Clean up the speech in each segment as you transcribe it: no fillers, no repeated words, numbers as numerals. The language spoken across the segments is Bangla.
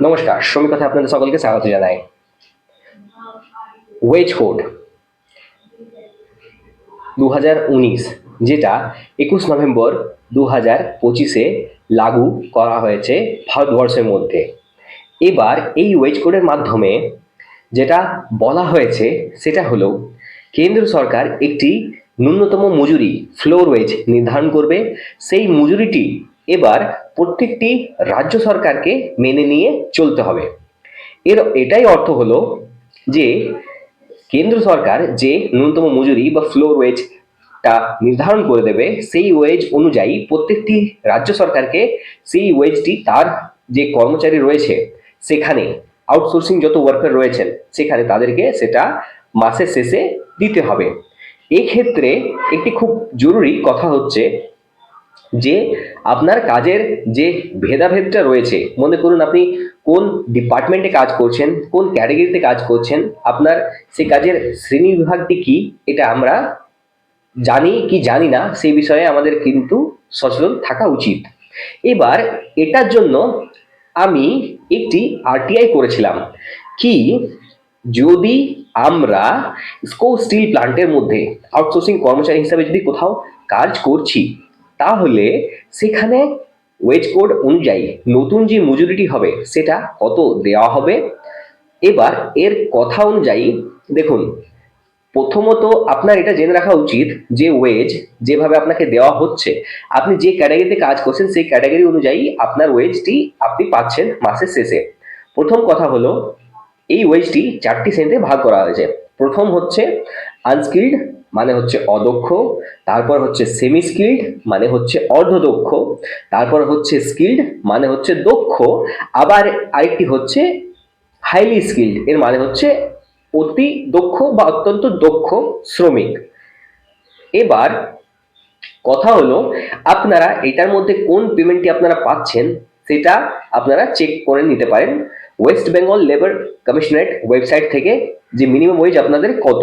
নমস্কার, শ্রমিক কথায় আপনাদের সকলকে স্বাগত জানাই। ওয়েজ কোড 2019 যেটা 21 নভেম্বর 2025-এ লাগু করা হয়েছে ভারতবর্ষের মধ্যে। এবার এই ওয়েজ কোডের মাধ্যমে যেটা বলা হয়েছে সেটা হলো কেন্দ্র সরকার একটি ন্যূনতম মজুরি ফ্লোর ওয়েজ নির্ধারণ করবে। সেই মজুরিটি এবার প্রত্যেকটি রাজ্য সরকারকে মেনে নিয়ে চলতে হবে। এটাই অর্থ হলো যে কেন্দ্র সরকার যে ন্যূনতম মজুরি বা ফ্লোর ওয়েজটা নির্ধারণ করে দেবে, সেই ওয়েজ অনুযায়ী প্রত্যেকটি রাজ্য সরকারকে সেই ওয়েজটি তার যে কর্মচারী রয়েছে সেখানে আউটসোর্সিং যত ওয়ার্কার রয়েছেন সেখানে তাদেরকে সেটা মাসের শেষে দিতে হবে। এক্ষেত্রে একটি খুব জরুরি কথা হচ্ছে যে আপনার কাজের যে ভেদাভেদটা রয়েছে, মনে করুন আপনি কোন ডিপার্টমেন্টে কাজ করছেন, কোন ক্যাটাগরিতে কাজ করছেন, আপনার সেই কাজের শ্রেণী বিভাগটি কি, এটা আমরা জানি কি জানি না সেই বিষয়ে আমাদের কিন্তু সচেতন থাকা উচিত। এবার এটার জন্য আমি একটি আরটিআই করেছিলাম কি, যদি আমরা স্টিল প্লান্টের মধ্যে আউটসোর্সিং কর্মচারী হিসাবে যদি কোথাও কাজ করছি তাহলে সেখানে ওয়েজ কোড অনুযায়ী নতুন যে মজুরিটি হবে সেটা কত দেওয়া হবে। এবার এর কথা অনুযায়ী দেখুন, প্রথমত আপনার এটা জেনে রাখা উচিত যে ওয়েজ যেভাবে আপনাকে দেওয়া হচ্ছে, আপনি যে ক্যাটাগরিতে কাজ করছেন সেই ক্যাটাগরি অনুযায়ী আপনার ওয়েজটি আপনি পাচ্ছেন মাসের শেষে। প্রথম কথা হলো এই ওয়েজটি 4টি শ্রেণীতে ভাগ করা হয়েছে। প্রথম হচ্ছে আনস্কিল্ড মানে হচ্ছে অদক্ষ, তারপর হচ্ছে সেমি স্কিল্ড মানে হচ্ছে অর্ধদক্ষ, তারপর হচ্ছে স্কিল্ড মানে হচ্ছে দক্ষ, আবার আরেকটি হচ্ছে হাইলি স্কিল্ড এর মানে হচ্ছে অতি দক্ষ বা অত্যন্ত দক্ষ শ্রমিক। এবার কথা হলো আপনারা এটার মধ্যে কোন পেমেন্টটি আপনারা পাচ্ছেন সেটা আপনারা চেক করে নিতে পারেন West Bengal labour commissionerate website থেকে, যে মিনিমাম ওয়েজ আপনাদের কত।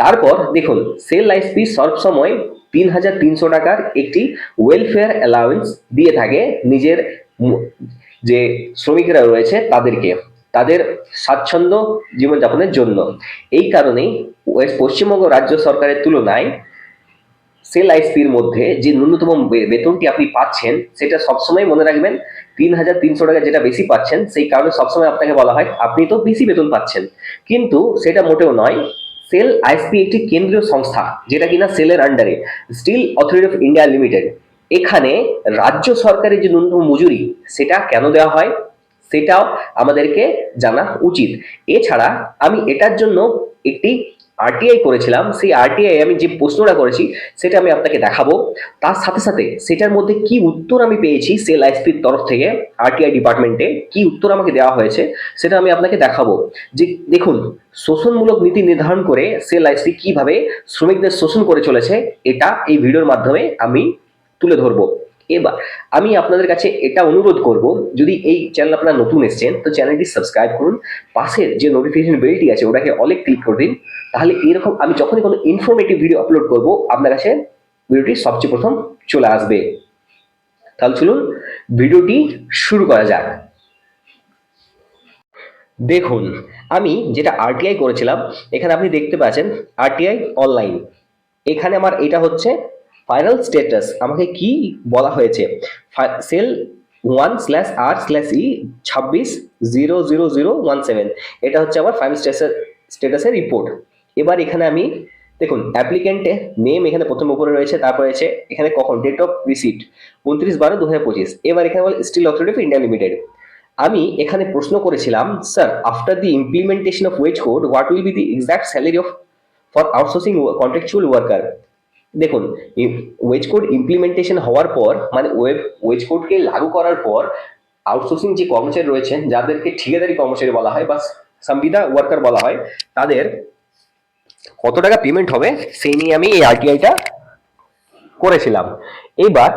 তারপর দেখুন সেল আইএসপি সবসময় 3,300 টাকার একটি ওয়েলফেয়ার অ্যালাউন্স দিয়ে থাকে নিজের যে শ্রমিকরা রয়েছে তাদেরকে, তাদের স্বাচ্ছন্দ্য জীবনযাপনের জন্য। এই কারণেই পশ্চিমবঙ্গ রাজ্য সরকারের তুলনায় সেল আইএসপির মধ্যে যে ন্যূনতম বেতনটি আপনি পাচ্ছেন সেটা সবসময় মনে রাখবেন 3,300 টাকা যেটা বেশি পাচ্ছেন, সেই কারণে সবসময় আপনাকে বলা হয় আপনি তো বেশি বেতন পাচ্ছেন, কিন্তু সেটা মোটেও নয়। সেল আইএসপি একটি কেন্দ্রীয় সংস্থা যেটা কিনা সেলের আন্ডারে, steel authority of India limited. এখানে রাজ্য সরকারের যে ন্যূনতম মজুরি সেটা কেন দেওয়া হয় সেটাও আমাদেরকে জানা উচিত। এছাড়া আমি এটার জন্য একটি আরটিআই করেছিলাম, সেই আরটিআই আমি যে প্রশ্নটা করেছি সেটা আমি আপনাকে দেখাবো। তার সাথে সাথে সেটার মধ্যে কি উত্তর আমি পেয়েছি সেল আইএসপির তরফ থেকে, আরটিআই ডিপার্টমেন্টে কি উত্তর আমাকে দেওয়া হয়েছে সেটা আমি আপনাকে দেখাবো। যে দেখুন শোষণমূলক নীতি নির্ধারণ করে সেল আইএসপি কিভাবে শ্রমিকদের শোষণ করে চলেছে, এটা এই ভিডিওর মাধ্যমে আমি তুলে ধরবো। এবার আমি আপনাদের কাছে এটা অনুরোধ করব, যদি এই চ্যানেল আপনারা নতুন এসেছেন তো চ্যানেলটি সাবস্ক্রাইব করুন, পাশের যে নোটিফিকেশন বেলটি আছে ওটাকে অলে ক্লিক করে দিন, তাহলে এরকম আমি যখনই কোনো ইনফরমেটিভ ভিডিও আপলোড করব আপনার কাছে ভিডিওটি সবচেয়ে প্রথম চলে আসবে। তাহলে চলুন ভিডিওটি শুরু করা যাক। দেখুন আমি যেটা আরটিআই করেছিলাম এখানে আপনি দেখতে পাচ্ছেন আরটিআই অনলাইন। এখানে আমার এটা হচ্ছে ফাইনাল স্ট্যাটাস, আমাকে কি বলা হয়েছে, সেল 1/R/E 26/00017, এটা হচ্ছে আমার ফাইনাল স্ট্যাটাসের রিপোর্ট। এবার এখানে আমি দেখুন অ্যাপ্লিকেন্টে নেম এখানে প্রথম উপরে রয়েছে, তারপরে আছে এখানে কখন ডেট অফ রিসিপ্ট 29/12/2025। এবার এখানে বলে steel authority of India limited. আমি এখানে প্রশ্ন করেছিলাম sir after the implementation of wage code what will be the exact salary of for outsourcing contractual worker. দেখুন ওয়েজ কোড ইমপ্লিমেন্টেশন হওয়ার পর মানে ওয়েজ কোডকে লাগু করার পর আউটসোর্সিং যে কর্মচারী রয়েছেন যাদেরকে ঠিকাদারি কর্মচারী বলা হয় বা সংবিদা ওয়ার্কার বলা হয়, তাদের কত টাকা পেমেন্ট হবে সেই নিয়ে আমি এই আরটিআইটা করেছিলাম। এইবার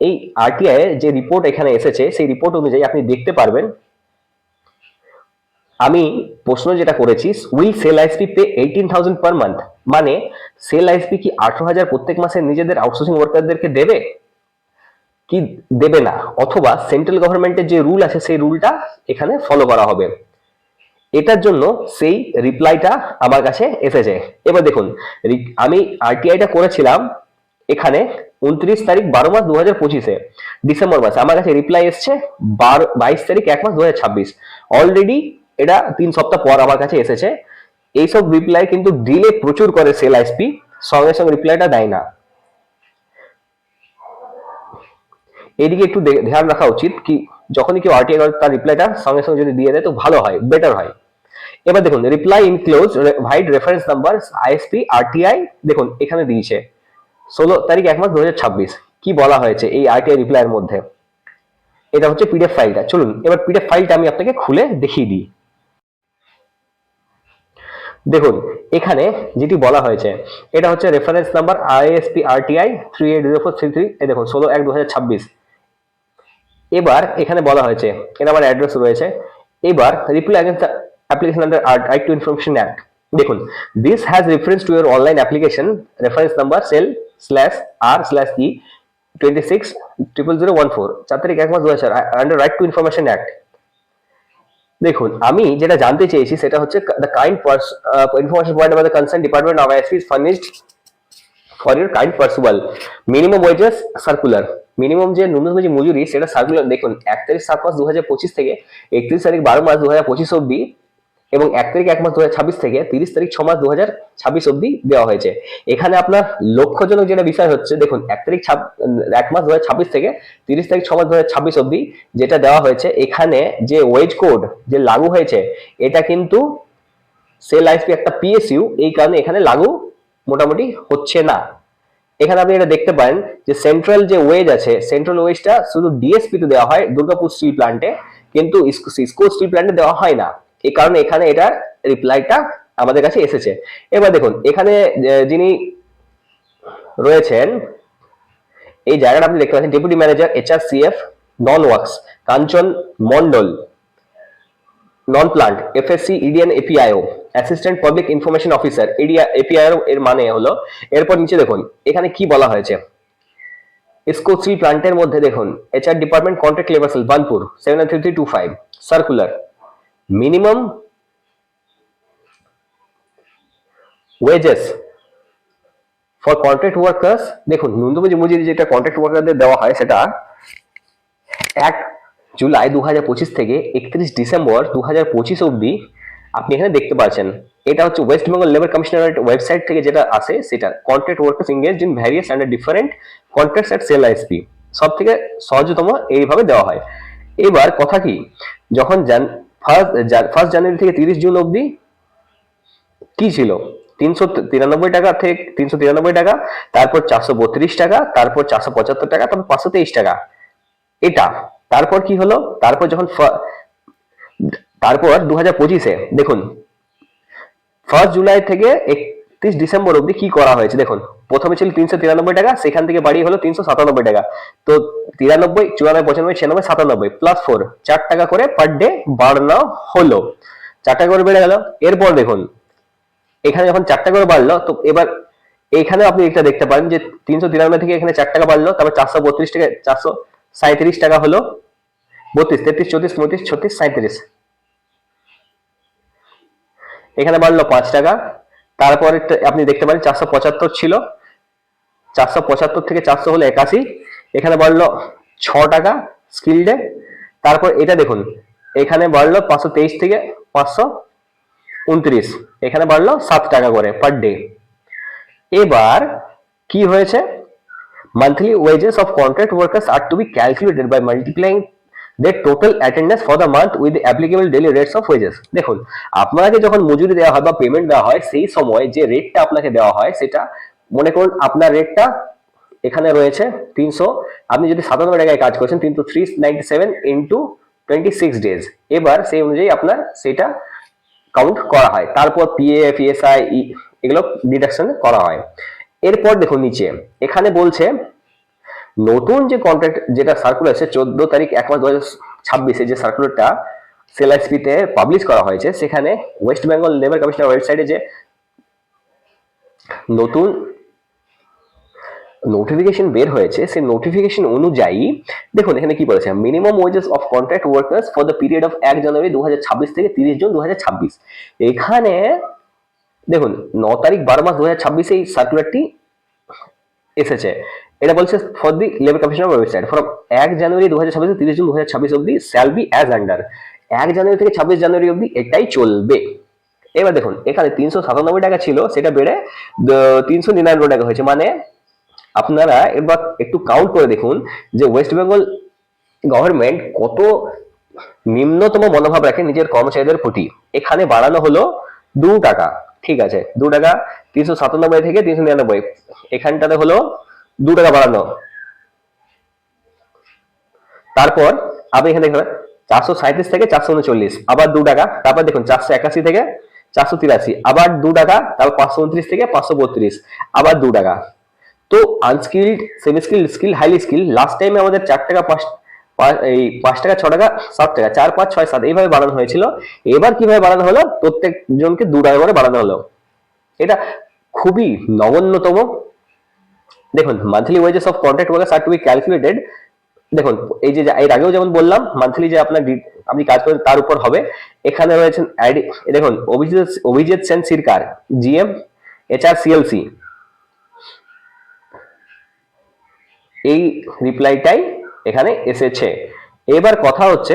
এই আরটিআই এর যে রিপোর্ট এখানে এসেছে সেই রিপোর্ট অনুযায়ী আপনি দেখতে পারবেন আমি প্রশ্ন যেটা করেছি will SAIL ISP pay 18,000 per month, মানে সেল আইএসপি কি 18,000 প্রত্যেক মাসে নিজেদের আউটসোর্সিং ওয়ার্কারদেরকে দেবে। কি দেবে না, অথবা সেন্ট্রাল গভর্নমেন্টের যে রুল আছে সেই রুলটা এখানে ফলো করা হবে। এটার জন্য সেই রিপ্লাইটা আমার কাছে এসেছে। এবার দেখুন, আমি আরটিআইটা করেছিলাম এখানে 29 তারিখ 12 মাস 2025-এ, ডিসেম্বর মাসে। আমার কাছে রিপ্লাই এসছে 22 তারিখ 1 মাস 2026। অলরেডি এটা 3 সপ্তাহ পর আমার কাছে এসেছে। এইসব রিপ্লাই কিন্তু ডিলে প্রচুর করে সেল আইএসপি, সঙ্গে সঙ্গে রিপ্লাইটা দেয় না। এইদিকে একটু ধ্যান রাখা উচিত, কি যখনই কেউ আরটিআই করে তার রিপ্লাইটা সঙ্গে সঙ্গে যদি দিয়ে দেয় তো ভালো হয়, বেটার হয়। এবার দেখুন, reply enclose vide reference number ISP RTI, দেখুন এখানে দিয়েছে 16 তারিখ 1 মাস 2026। কি বলা হয়েছে এই আরটিআই রিপ্লাইয়ের মধ্যে, এটা হচ্ছে পিডিএফ ফাইলটা। চলুন এবার পিডিএফ ফাইলটা আমি আপনাকে খুলে দেখিয়ে দিই। দেখুন এখানে যেটি বলা হয়েছে, এটা হচ্ছে রেফারেন্স নাম্বার আইএসপি আরটিআই 380433। এই দেখুন 16/1/2026। এবার এখানে বলা হয়েছে, এটা আমার অ্যাড্রেস রয়েছে। এবার reply against application under right to information act. দেখুন, this has reference to your online application reference number SEL/R/E 260014, 4 তারিখ 1 মাস 2000 under right to information act. দেখুন আমি যেটা জানতে চেয়েছি সেটা হচ্ছে the kind information provided by the concern department of ISP is furnished for your kind perusal. Minimum wages circular, minimum যে ন্যূনতম যে মজুরি সেটা সার্কুলার। দেখুন 1 তারিখ 7 মাস 2025 থেকে 31 তারিখ 12 মাস 2025 অব্দি, এবং 1 তারিখ 1 মাস 2026 থেকে 30 তারিখ 6 মাস 2026 অব্দি দেওয়া হয়েছে। এখানে আপনার লক্ষ্যজনক যেটা বিষয় হচ্ছে, দেখুন 1 মাস 2026 থেকে 30 তারিখ 6 মাস 2026 অব্দি যেটা দেওয়া হয়েছে, এখানে যে ওয়েজ কোড যে লাগু হয়েছে এটা কিন্তু সেল আইএসপি একটা পিএসইউ, এই কারণে এখানে লাগু মোটামুটি হচ্ছে না। এখানে আপনি এটা দেখতে পারেন যে সেন্ট্রাল যে ওয়েজ আছে, সেন্ট্রাল ওয়েজটা শুধু ডিএসপি তে দেওয়া হয় দুর্গাপুর স্টিল প্ল্যান্টে, কিন্তু ইসকো স্টিল প্ল্যান্টে দেওয়া হয় না। এই কারণে এখানে এটার রিপ্লাইটা আমাদের কাছে এসেছে। এবার দেখুন এখানে যিনি রয়েছেন, এই জায়গাটা আপনি দেখতে পাচ্ছেন deputy manager HRCF non works Kanchan Mondal, non plant FSC EDN APIO assistant public information officer APIO এর মানে হলো। এরপর নিচে দেখুন এখানে কি বলা হয়েছে, ইসকো স্টিল প্ল্যান্টের মধ্যে দেখুন HR department contract labour SAIL Burnpur 793325 circular minimum wages for contract workers. দেখুন ন্যূনতম যে মজুরি যেটা কন্ট্রাক্ট ওয়ার্কারদের দেওয়া হয় সেটা 1 জুলাই 2025 থেকে 31 ডিসেম্বর 2025 অব্দি আপনি এখানে দেখতে পাচ্ছেন। এটা হচ্ছে West Bengal labour commissionerate website থেকে যেটা আসে, সেটা contract workers engaged in various under different contracts at SAIL ISP, সব থেকে সহজতম এইভাবে দেওয়া হয়। এবার কথা কি, যখন ফার্স্ট জানুয়ারি থেকে 30 জুন অব্দি কি ছিল, 393 টাকা থেকে 393 টাকা, তারপর 432 টাকা, তারপর 475 টাকা, তারপর 523 টাকা। এটা তারপর কি হলো, তারপর যখন তারপর 2025-এ দেখুন 1 জুলাই থেকে 31 ডিসেম্বর অব্দি কি করা হয়েছে। দেখুন প্রথমে ছিল 393 টাকা, সেখান থেকে বাড়িয়ে হলো 397 টাকা। তো 93, 94, 95, 96, 97 প্লাস 4, 4 টাকা করে পার ডে বাড়ানো হলো, 4 টাকা করে বেড়ে গেল। এরপর দেখুন এখানে যখন 4 টাকা করে বাড়লো, তো এবার এখানে আপনি এটা দেখতে পারেন যে 393 থেকে এখানে 4 টাকা বাড়লো, তারপর 432 থেকে 437 টাকা হলো, 32, 33, 34, 35, 36, 37। এখানে বাড়লো 5 টাকা। তারপর আপনি দেখতে পারেন 475 ছিল, 475 থেকে 400 হলো 81। এখানে বাড়লো 6 টাকা স্কিলডে। তারপর এটা দেখুন এখানে বাড়লো 523 থেকে 529, এখানে বাড়লো 7 টাকা করে পার ডে। এবার কি হয়েছে, monthly wages of contract workers are to be calculated by multiplying their total attendance for the month with the applicable daily rates of wages। দেখুন আপনাকে যখন মজুরি দেওয়া হয় বা পেমেন্ট দেওয়া হয়, সেই সময় যে রেটটা আপনাকে দেওয়া হয় সেটা মনে করুন আপনার রেটটা এখানে রয়েছে 300, আপনি যদি 97 টাকায় কাজ করছেন, কিন্তু 397 ইন্টু 26 ডেজ, এবার সেই অনুযায়ী আপনার সেটা কাউন্ট করা হয়, তারপর পিএফ ইএসআই এগুলো ডিডাকশন করা হয়। এরপর দেখুন নিচে এখানে বলছে নতুন যে কন্ট্রাক্ট যেটা সার্কুলার আছে 14 তারিখ 1 মাস 2026 যে সার্কুলারটা সেল আইএসপি তে পাবলিশ করা হয়েছে, সেখানে ওয়েস্ট বেঙ্গল লেবার কমিশনার ওয়েবসাইটে যে নতুন নোটিফিকেশন বের হয়েছে, সেই নোটিফিকেশন অনুযায়ী দেখুন এখানে কি বলেছে, minimum wages of contract workers for the period of 1 জানুয়ারি 2026 থেকে 30 জুন 2026। এখানে দেখুন 9 তারিখ 12 মাস 2026 এই সার্কুলারটি এসেছে। এটা বলছে for the labour commissioner website for 1 জানুয়ারি 2026 থেকে 30 জুন 2026 অবধি শ্যাল বি অ্যাজ আন্ডার। 1 জানুয়ারি থেকে 26 জানুয়ারি অবধি এটাই চলবে। এবার দেখুন এখানে 397 টাকা ছিল, সেটা বেড়ে 399 টাকা হয়েছে। মানে আপনারা এবার একটু কাউন্ট করে দেখুন যে ওয়েস্ট বেঙ্গল গভর্নমেন্ট কত নিম্নতম মনোভাব রাখে নিজের কর্মচারীদের প্রতি। এখানে বাড়ানো হলো 2 টাকা, ঠিক আছে, 2 টাকা 397 থেকে 399, এখানটাতে হলো 2 টাকা বাড়ানো। তারপর আপনি এখানে দেখবেন 437 থেকে 439, আবার 2 টাকা। তারপর দেখুন 481 থেকে 483, আবার 2 টাকা। তারপর 529 থেকে 532, আবার 2 টাকা। তো unskilled, semi skill, skill, highly skill last টাইমে আমাদের 4 টাকা 5 টাকা 6 টাকা 7 টাকা 4 5 6 7 এইভাবে বাড়ানো হয়েছিল। এবার কিভাবে বাড়ানো হলো, প্রত্যেক জনকে 2 টাকা করে বাড়ানো হলো। এটা খুবই নগণ্যতম। দেখুন monthly wages of contract workers are to be calculated. দেখুন এই যে এর আগেও যেমন বললাম মান্থলি যে আপনার আপনি কাজ করেন তার উপর হবে। এখানে রয়েছেন দেখুন Abhijit Sen Sircar, GM HR CLC, এই রিপ্লাইটাই এখানে এসেছে। এবার কথা হচ্ছে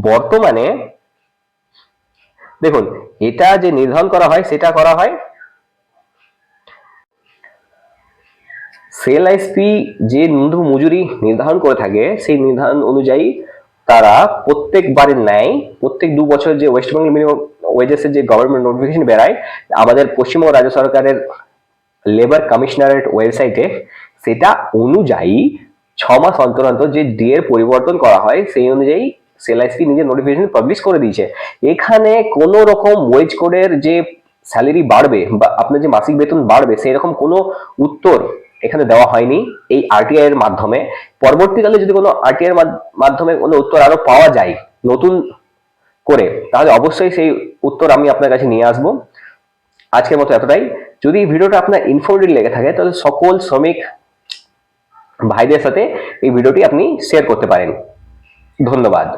বর্তমানে দেখুন এটা যে নির্ধারণ করা হয় সেটা করা হয় সেল আইএসপি যে ন্যূনতম মজুরি নির্ধারণ করে থাকে সেই নির্ধারণ অনুযায়ী তারা প্রত্যেকবারের ন্যায় প্রত্যেক 2 বছর যে ওয়েস্ট বেঙ্গল মিনিমাম ওয়েজেসের যে গভর্নমেন্ট নোটিফিকেশন বেরায় আমাদের পশ্চিমবঙ্গ রাজ্য সরকারের লেবার কমিশনারেট ওয়েবসাইটে, সেটা অনুযায়ী 6 মাস অন্তর অন্তর যে ডি এর পরিবর্তন করা হয় সেই অনুযায়ী সেলআইসি নিজের নোটিফিকেশন পাবলিশ করে দিয়েছে। এখানে কোনো রকম ওয়েজ কোডের যে স্যালারি বাড়বে বা আপনার যে মাসিক বেতন বাড়বে সেই রকম কোনো উত্তর এখানে দেওয়া হয়নি এই আরটিআই এর মাধ্যমে। পরবর্তীকালে যদি কোনো আরটিআই এর মাধ্যমে কোনো উত্তর আরো পাওয়া যায় নতুন করে, তাহলে অবশ্যই সেই উত্তর আমি আপনার কাছে নিয়ে আসবো। আজকের মতো এতটাই। যদি ভিডিওটা আপনার ইনফরমেটিভ লেগে থাকে তাহলে সকল শ্রমিক ভাইদের সাথে এই ভিডিওটি আপনি শেয়ার করতে পারেন। ধন্যবাদ।